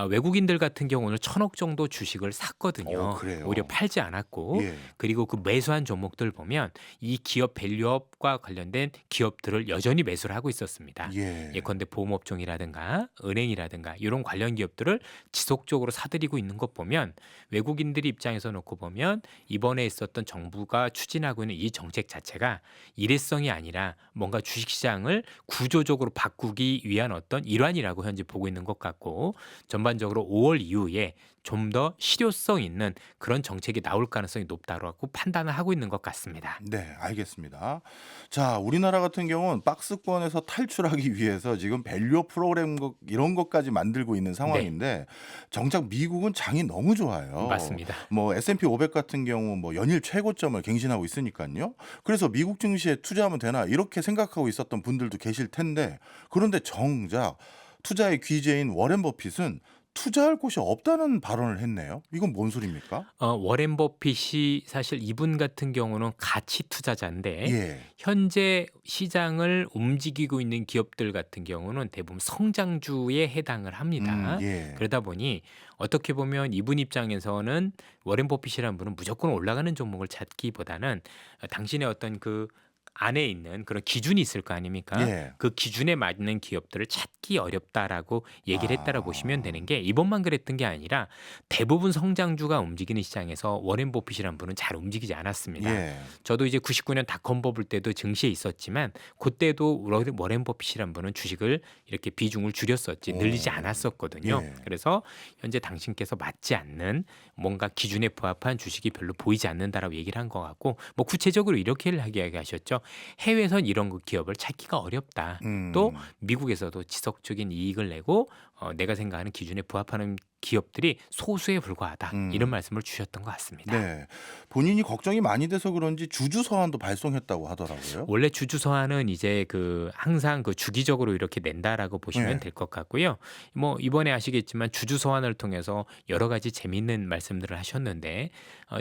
외국인들 같은 경우는 1,000억 정도 주식을 샀거든요. 그래요? 오히려 팔지 않았고 예. 그리고 그 매수한 종목들 보면 이 기업 밸류업과 관련된 기업들을 여전히 매수를 하고 있었습니다. 예. 예컨대 보험업종이라든가 은행이라든가 이런 관련 기업들을 지속적으로 사들이고 있는 것 보면 외국인들이 입장에서 놓고 보면 이번에 있었던 정부가 추진하고 있는 이 정책 자체가 일회성이 아니라 뭔가 주식시장을 구조적으로 바꾸기 위한 어떤 일환이라고 현재 보고 있는 것 같고 전반적으로 5월 이후에 좀 더 실효성 있는 그런 정책이 나올 가능성이 높다고 판단을 하고 있는 것 같습니다. 네, 알겠습니다. 자, 우리나라 같은 경우는 박스권에서 탈출하기 위해서 지금 밸류업 프로그램 이런 것까지 만들고 있는 상황인데 정작 미국은 장이 너무 좋아요. 맞습니다. 뭐 S&P 500 같은 경우 뭐 연일 최고점을 갱신하고 있으니까요. 그래서 미국 증시에 투자하면 되나 이렇게 생각하고 있었던 분들도 계실 텐데 그런데 정작 투자의 귀재인 워렌 버핏은 투자할 곳이 없다는 발언을 했네요. 이건 뭔 소리입니까? 워렌 버핏이 사실 이분 같은 경우는 가치 투자자인데 예. 현재 시장을 움직이고 있는 기업들 같은 경우는 대부분 성장주에 해당을 합니다. 예. 그러다 보니 어떻게 보면 이분 입장에서는 워렌 버핏이라는 분은 무조건 올라가는 종목을 찾기보다는 당신의 어떤 그 안에 있는 그런 기준이 있을 거 아닙니까? 예. 그 기준에 맞는 기업들을 찾기 어렵다라고 얘기를 했다라고 보시면 되는 게 이번만 그랬던 게 아니라 대부분 성장주가 움직이는 시장에서 워렌 버핏이라는 분은 잘 움직이지 않았습니다. 예. 저도 이제 99년 닷컴 버블 때도 증시에 있었지만 그때도 워렌 버핏이라는 분은 주식을 이렇게 비중을 줄였었지 늘리지 않았었거든요. 예. 그래서 현재 당신께서 맞지 않는 뭔가 기준에 부합한 주식이 별로 보이지 않는다라고 얘기를 한 것 같고 뭐 구체적으로 이렇게 이야기하셨죠. 해외에선 이런 기업을 찾기가 어렵다. 또 미국에서도 지속적인 이익을 내고 내가 생각하는 기준에 부합하는 기업들이 소수에 불과하다. 이런 말씀을 주셨던 것 같습니다. 네. 본인이 걱정이 많이 돼서 그런지 주주 서한도 발송했다고 하더라고요. 원래 주주 서한은 이제 그 항상 그 주기적으로 이렇게 낸다라고 보시면 네. 될 것 같고요. 뭐 이번에 아시겠지만 주주 서한을 통해서 여러 가지 재미있는 말씀들을 하셨는데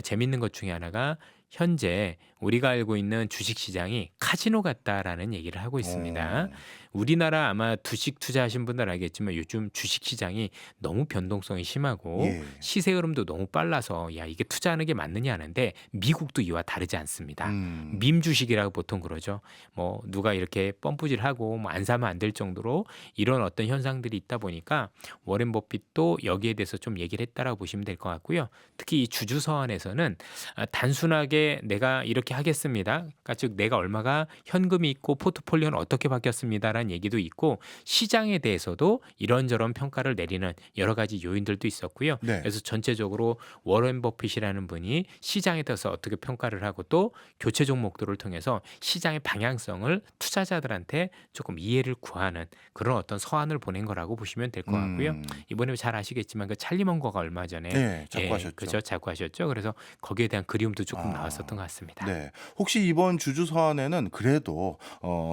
재미있는 것 중에 하나가 현재 우리가 알고 있는 주식 시장이 카지노 같다라는 얘기를 하고 있습니다. 우리나라 아마 주식 투자하신 분들 알겠지만 요즘 주식 시장이 너무 변동성이 심하고 예. 시세 흐름도 너무 빨라서 야 이게 투자하는 게 맞느냐 하는데 미국도 이와 다르지 않습니다. 밈 주식이라고 보통 그러죠. 뭐 누가 이렇게 펌프질하고 뭐 안 사면 안 될 정도로 이런 어떤 현상들이 있다 보니까 워렌 버핏도 여기에 대해서 좀 얘기를 했다라고 보시면 될 것 같고요. 특히 이 주주 서한에서는 단순하게 만약에 내가 이렇게 하겠습니다. 그러니까 즉 내가 얼마가 현금이 있고 포트폴리오는 어떻게 바뀌었습니다라는 얘기도 있고 시장에 대해서도 이런저런 평가를 내리는 여러 가지 요인들도 있었고요. 네. 그래서 전체적으로 워런 버핏이라는 분이 시장에 대해서 어떻게 평가를 하고 또 교체 종목들을 통해서 시장의 방향성을 투자자들한테 조금 이해를 구하는 그런 어떤 서한을 보낸 거라고 보시면 될 것 같고요. 이번에 잘 아시겠지만 그 찰리 먼거가 얼마 전에 네, 자꾸 하셨죠. 그죠? 자꾸 하셨죠. 그래서 거기에 대한 그리움도 조금 아, 나왔었던 것 같습니다. 네. 혹시 이번 주주 서한에는 그래도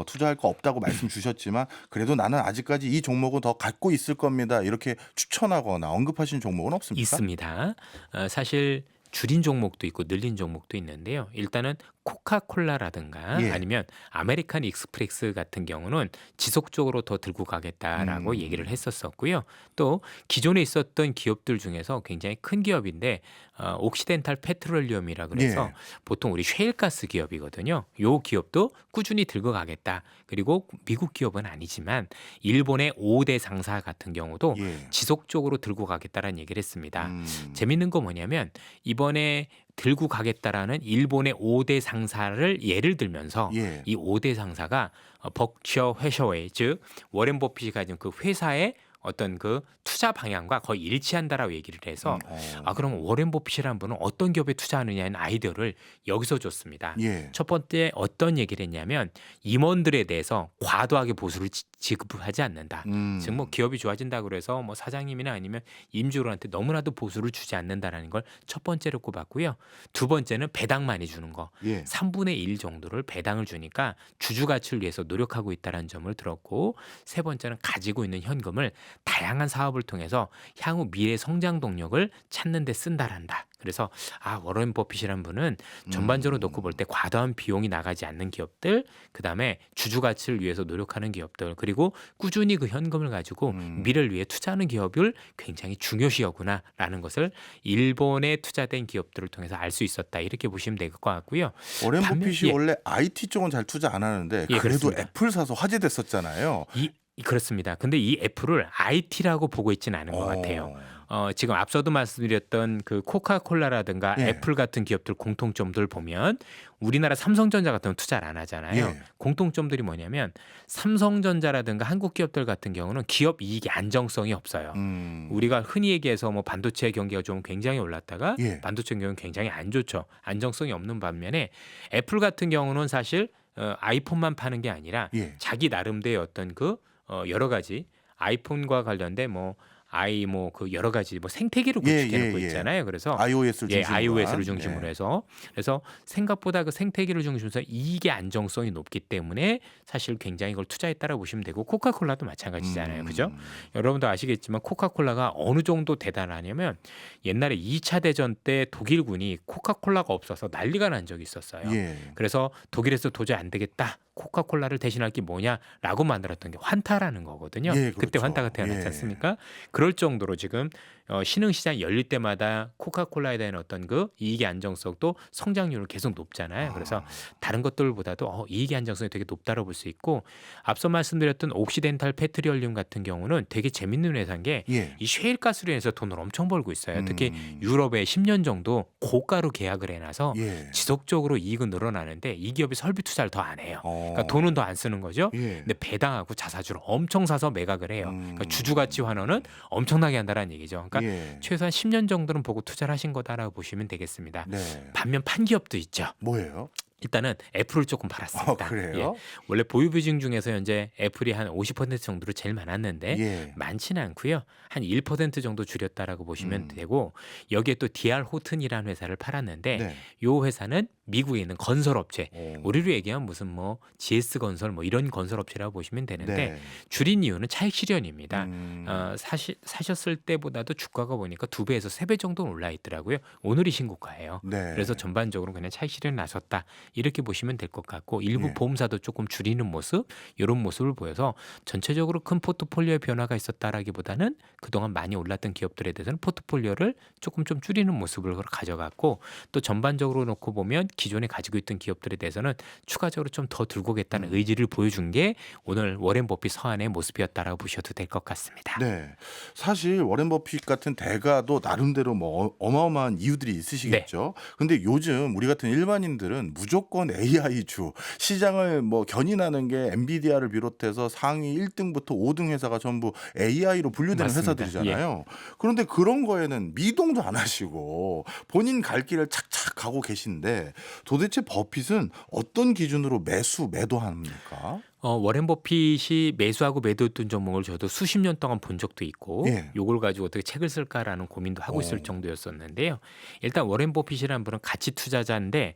투자할 거 없다고 말씀 주셨지만 그래도 나는 아직까지 이 종목은 더 갖고 있을 겁니다. 이렇게 추천하거나 언급하신 종목은 없습니까? 있습니다. 사실 줄인 종목도 있고 늘린 종목도 있는데요. 일단은 코카콜라라든가 예. 아니면 아메리칸 익스프레스 같은 경우는 지속적으로 더 들고 가겠다라고 음. 얘기를 했었었고요. 또 기존에 있었던 기업들 중에서 굉장히 큰 기업인데 옥시덴탈 페트롤리움이라 그래서 예. 보통 우리 셰일가스 기업이거든요. 요 기업도 꾸준히 들고 가겠다. 그리고 미국 기업은 아니지만 일본의 5대 상사 같은 경우도 예. 지속적으로 들고 가겠다라는 얘기를 했습니다. 음. 재밌는 거 뭐냐면 이번에 들고 가겠다라는 일본의 5대 상사를 예를 들면서 예. 이 5대 상사가 버크셔 해셔웨이 즉 워렌 버핏이 가진 그 회사의 어떤 그 투자 방향과 거의 일치한다라고 얘기를 해서 그럼 워렌 버핏이라는 분은 어떤 기업에 투자하느냐는 아이디어를 여기서 줬습니다. 예. 첫 번째 어떤 얘기를 했냐면 임원들에 대해서 과도하게 보수를 지급하지 않는다. 즉 뭐 기업이 좋아진다고 그래서 뭐 사장님이나 아니면 임주로한테 너무나도 보수를 주지 않는다라는 걸 첫 번째로 꼽았고요. 두 번째는 배당 많이 주는 거. 예. 3분의 1 정도를 배당을 주니까 주주 가치를 위해서 노력하고 있다는 점을 들었고 세 번째는 가지고 있는 현금을 다양한 사업을 통해서 향후 미래 성장 동력을 찾는 데 쓴다란다. 그래서 워런 버핏이라는 분은 전반적으로 놓고 볼 때 과도한 비용이 나가지 않는 기업들, 그다음에 주주 가치를 위해서 노력하는 기업들, 그리고 꾸준히 그 현금을 가지고 미래를 위해 투자하는 기업을 굉장히 중요시하구나라는 것을 일본에 투자된 기업들을 통해서 알 수 있었다. 이렇게 보시면 될 것 같고요. 워렌 반면- 버핏이 예. 원래 IT 쪽은 잘 투자 안 하는데 예, 그래도 그렇습니다. 애플 사서 화제됐었잖아요. 그렇습니다. 근데 이 애플을 IT라고 보고 있지는 않은 것 같아요. 지금 앞서도 말씀드렸던 그 코카콜라라든가 예. 애플 같은 기업들 공통점들 보면 우리나라 삼성전자 같은 건 투자를 안 하잖아요. 예. 공통점들이 뭐냐면 삼성전자라든가 한국 기업들 같은 경우는 기업 이익의 안정성이 없어요. 우리가 흔히 얘기해서 뭐 반도체 경기가 좀 굉장히 올랐다가 예. 반도체 경기는 굉장히 안 좋죠. 안정성이 없는 반면에 애플 같은 경우는 사실 아이폰만 파는 게 아니라 예. 자기 나름대로의 어떤 그 여러 가지 아이폰과 관련된 그 여러 가지 생태계를 구축해놓고 있잖아요. 그래서 iOS를 중심으로 iOS를 한. 중심으로 네. 해서 그래서 생각보다 그 생태계를 중심으로 해서 이익의 안정성이 높기 때문에 사실 굉장히 이걸 투자했다라고 보시면 되고 코카콜라도 마찬가지잖아요. 그죠? 여러분도 아시겠지만 코카콜라가 어느 정도 대단하냐면 옛날에 2차 대전 때 독일군이 코카콜라가 없어서 난리가 난 적이 있었어요. 예. 그래서 독일에서 도저히 안 되겠다. 코카콜라를 대신할 게 뭐냐라고 만들었던 게 환타라는 거거든요. 예, 그때 그렇죠. 환타가 태어났지 예. 않습니까? 그럴 정도로 지금 신흥시장 열릴 때마다 코카콜라에 대한 어떤 그 이익의 안정성도 성장률은 계속 높잖아요. 그래서 다른 것들보다도 이익의 안정성이 되게 높다고 볼 수 있고 앞서 말씀드렸던 옥시덴탈 페트롤리움 같은 경우는 되게 재밌는 회사인 게 예. 이 셰일가스로 인해서 돈을 엄청 벌고 있어요. 특히 유럽에 10년 정도 고가로 계약을 해놔서 예. 지속적으로 이익은 늘어나는데 이 기업이 설비 투자를 더 안 해요. 어. 그러니까 돈은 더 안 쓰는 거죠. 예. 근데 배당하고 자사주를 엄청 사서 매각을 해요. 그러니까 주주 가치 환원은 엄청나게 한다는 얘기죠. 그러니까 예. 최소한 10년 정도는 보고 투자를 하신 거다라고 보시면 되겠습니다. 네. 반면 판 기업도 있죠. 뭐예요? 일단은 애플을 조금 팔았습니다. 그래요? 원래 보유 비중 중에서 현재 애플이 한 50% 정도로 제일 많았는데 예. 많지는 않고요. 한 1% 정도 줄였다라고 보시면 되고 여기에 또 DR 호튼이라는 회사를 팔았는데 네. 이 회사는 미국에 있는 건설업체 오. 우리로 얘기하면 무슨 GS 건설 이런 건설업체라고 보시면 되는데 네. 줄인 이유는 차익 실현입니다. 음. 사셨을 때보다도 주가가 보니까 2배에서 3배 정도는 올라 있더라고요. 오늘이 신고가예요. 네. 그래서 전반적으로 그냥 차익 실현이 나섰다. 이렇게 보시면 될 것 같고 일부 예. 보험사도 조금 줄이는 모습 이런 모습을 보여서 전체적으로 큰 포트폴리오의 변화가 있었다라기보다는 그동안 많이 올랐던 기업들에 대해서는 포트폴리오를 조금 좀 줄이는 모습을 가져갔고 또 전반적으로 놓고 보면 기존에 가지고 있던 기업들에 대해서는 추가적으로 좀 더 들고 오겠다는 의지를 보여준 게 오늘 워렌 버핏 서한의 모습이었다라고 보셔도 될 것 같습니다. 네. 사실 워렌 버핏 같은 대가도 나름대로 뭐 어마어마한 이유들이 있으시겠죠. 근데 요즘 우리 같은 일반인들은 무조건 AI주, 시장을 뭐 견인하는 게 엔비디아를 비롯해서 상위 1등부터 5등 회사가 전부 AI로 분류되는 맞습니다. 회사들이잖아요. 그런데 그런 거에는 미동도 안 하시고 본인 갈 길을 착착 가고 계신데 도대체 버핏은 어떤 기준으로 매수, 매도합니까? 워렌 버핏이 매수하고 매도했던 종목을 저도 수십 년 동안 본 적도 있고 예. 요걸 가지고 어떻게 책을 쓸까라는 고민도 하고 있을 정도였었는데요. 일단 워렌 버핏이라는 분은 가치 투자자인데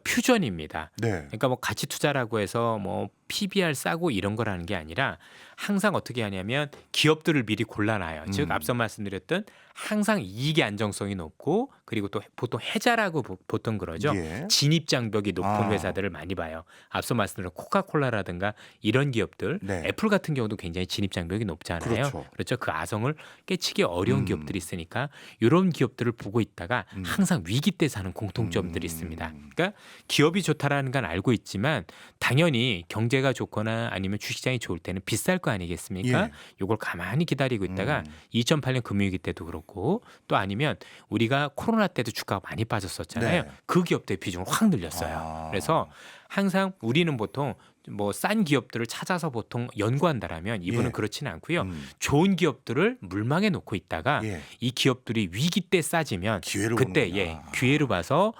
퓨전입니다. 네. 그러니까 뭐 가치 투자라고 해서 뭐 PBR 싸고 이런 거라는 게 아니라 항상 어떻게 하냐면 기업들을 미리 골라놔요. 즉 앞서 말씀드렸던 항상 이익의 안정성이 높고 그리고 또 보통 해자라고 보통 그러죠. 예. 진입 장벽이 높은 아. 회사들을 많이 봐요. 앞서 말씀드린 코카콜라라든가 이런 기업들, 네. 애플 같은 경우도 굉장히 진입 장벽이 높잖아요. 그렇죠. 그 아성을 깨치기 어려운 기업들이 있으니까 이런 기업들을 보고 있다가 항상 위기 때 사는 공통점들이 있습니다. 그러니까 기업이 좋다라는 건 알고 있지만 당연히 경제가 좋거나 아니면 주식시장이 좋을 때는 비쌀 거 아니겠습니까? 예. 이걸 가만히 기다리고 있다가 2008년 금융위기 때도 그렇고 또 아니면 우리가 코로나 때도 주가가 많이 빠졌었잖아요. 네. 그 기업들의 비중을 확 늘렸어요. 아. 그래서 항상 우리는 보통 뭐 싼 기업들을 찾아서 보통 연구한다라면 이분은 예. 그렇지는 않고요. 좋은 기업들을 물망에 놓고 있다가 예. 이 기업들이 위기 때 싸지면 기회를 그때 보는구나. 기회를 봐서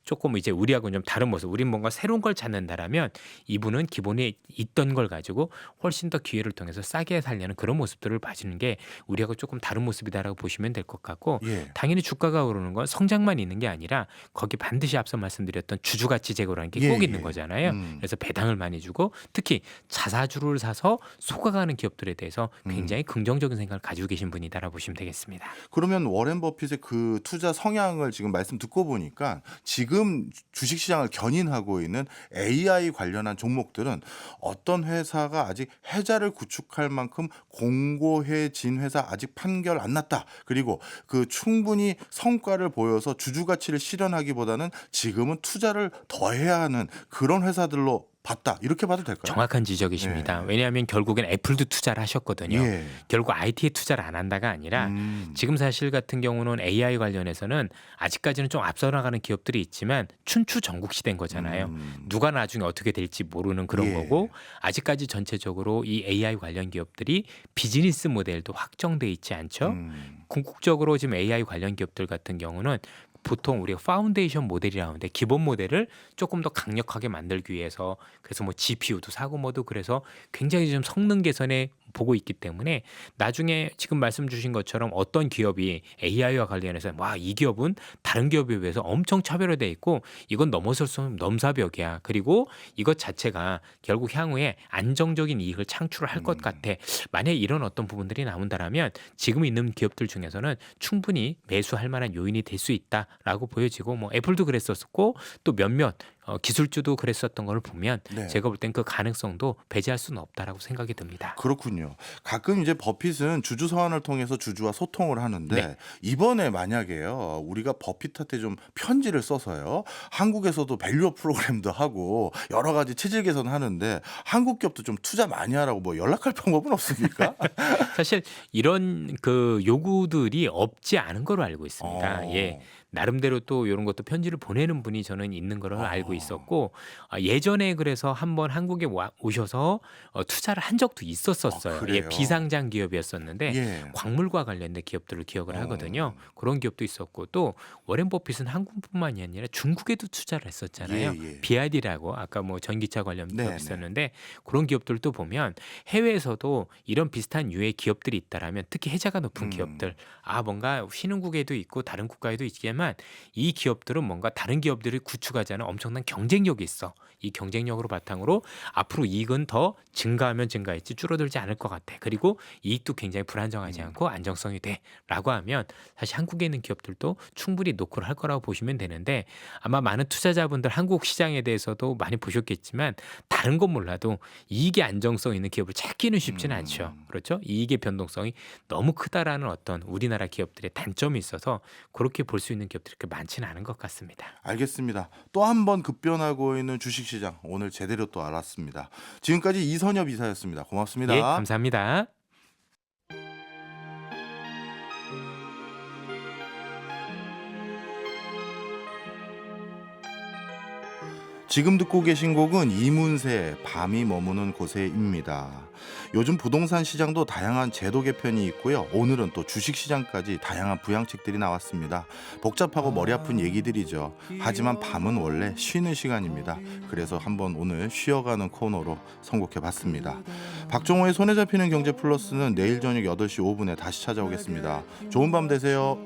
조금 이제 우리하고는 좀 다른 모습, 우린 뭔가 새로운 걸 찾는다라면 이분은 기본에 있던 걸 가지고 훨씬 더 기회를 통해서 싸게 살려는 그런 모습들을 봐주는 게 우리하고 조금 다른 모습이다라고 보시면 될 것 같고 예. 당연히 주가가 오르는 건 성장만 있는 게 아니라 거기 반드시 앞서 말씀드렸던 주주가치 제고라는 게 꼭 예, 있는 예. 거잖아요. 그래서 배당을 많이 주고 특히 자사주를 사서 속아가는 기업들에 대해서 굉장히 긍정적인 생각을 가지고 계신 분이다라고 보시면 되겠습니다. 그러면 워렌 버핏의 그 투자 성향을 지금 말씀 듣고 보니까 지금 주식시장을 견인하고 있는 AI 관련한 종목들은 어떤 회사가 아직 해자를 구축할 만큼 공고해진 회사 아직 판결 안 났다. 그리고 그 충분히 성과를 보여서 주주 가치를 실현하기보다는 지금은 투자를 더 해야 하는 그런 회사들로 봤다. 이렇게 봐도 될까요? 정확한 지적이십니다. 네. 왜냐하면 결국엔 애플도 투자를 하셨거든요. 예. 결국 IT에 투자를 안 한다가 아니라 지금 사실 같은 경우는 AI 관련해서는 아직까지는 좀 앞서 나가는 기업들이 있지만 춘추전국시대인 거잖아요. 누가 나중에 어떻게 될지 모르는 그런 예. 거고 아직까지 전체적으로 이 AI 관련 기업들이 비즈니스 모델도 확정돼 있지 않죠. 궁극적으로 지금 AI 관련 기업들 같은 경우는 보통 우리가 파운데이션 모델이라고 하는데 기본 모델을 조금 더 강력하게 만들기 위해서 그래서 뭐 GPU도 사고 뭐도 그래서 굉장히 좀 성능 개선에 보고 있기 때문에 나중에 지금 말씀 주신 것처럼 어떤 기업이 AI와 관련해서 와, 이 기업은 다른 기업에 비해서 엄청 차별화돼 있고 이건 넘어설 수 없는 넘사벽이야. 그리고 이것 자체가 결국 향후에 안정적인 이익을 창출을 할 것 같아. 만약에 이런 어떤 부분들이 나온다라면 지금 있는 기업들 중에서는 충분히 매수할 만한 요인이 될 수 있다라고 보여지고 뭐 애플도 그랬었고 또 몇몇 기술주도 그랬었던 걸 보면 네. 제가 볼 땐 그 가능성도 배제할 수는 없다라고 생각이 듭니다. 그렇군요. 가끔 이제 버핏은 주주 서한을 통해서 주주와 소통을 하는데 네. 이번에 만약에요 우리가 버핏한테 좀 편지를 써서요 한국에서도 밸류업 프로그램도 하고 여러 가지 체질 개선을 하는데 한국 기업도 좀 투자 많이 하라고 뭐 연락할 방법은 없습니까? 사실 이런 그 요구들이 없지 않은 걸로 알고 있습니다. 예. 나름대로 또 이런 것도 편지를 보내는 분이 저는 있는 걸로 알고 있었고 예전에 그래서 한번 한국에 오셔서 투자를 한 적도 있었어요. 그래요? 비상장 기업이었었는데 예. 광물과 관련된 기업들을 기억을 하거든요. 그런 기업도 있었고 또 워렌 버핏은 한국뿐만이 아니라 중국에도 투자를 했었잖아요. 예, 예. BYD라고 아까 뭐 전기차 관련 네, 기업 있었는데 그런 기업들도 보면 해외에서도 이런 비슷한 유의 기업들이 있다라면 특히 해자가 높은 기업들 뭔가 신흥국에도 있고 다른 국가에도 있지만 왜냐하면 이 기업들은 뭔가 다른 기업들이 구축하지 않은 엄청난 경쟁력이 있어. 이 경쟁력으로 바탕으로 앞으로 이익은 더 증가하면 증가했지 줄어들지 않을 것 같아. 그리고 이익도 굉장히 불안정하지 않고 안정성이 돼라고 하면 사실 한국에 있는 기업들도 충분히 노크를 할 거라고 보시면 되는데 아마 많은 투자자분들 한국 시장에 대해서도 많이 보셨겠지만 다른 건 몰라도 이익의 안정성 있는 기업을 찾기는 쉽지는 않죠. 그렇죠? 이익의 변동성이 너무 크다라는 어떤 우리나라 기업들의 단점이 있어서 그렇게 볼 수 있는 기업들이 그렇게 많지는 않은 것 같습니다. 알겠습니다. 또 한 번 급변하고 있는 주식시장 오늘 제대로 또 알았습니다. 지금까지 이선엽 이사였습니다. 고맙습니다. 예, 감사합니다. 지금 듣고 계신 곡은 이문세의 밤이 머무는 곳에입니다. 요즘 부동산 시장도 다양한 제도 개편이 있고요. 오늘은 또 주식 시장까지 다양한 부양책들이 나왔습니다. 복잡하고 머리 아픈 얘기들이죠. 하지만 밤은 원래 쉬는 시간입니다. 그래서 한번 오늘 쉬어가는 코너로 선곡해봤습니다. 박종호의 손에 잡히는 경제 플러스는 내일 저녁 8시 5분에 다시 찾아오겠습니다. 좋은 밤 되세요.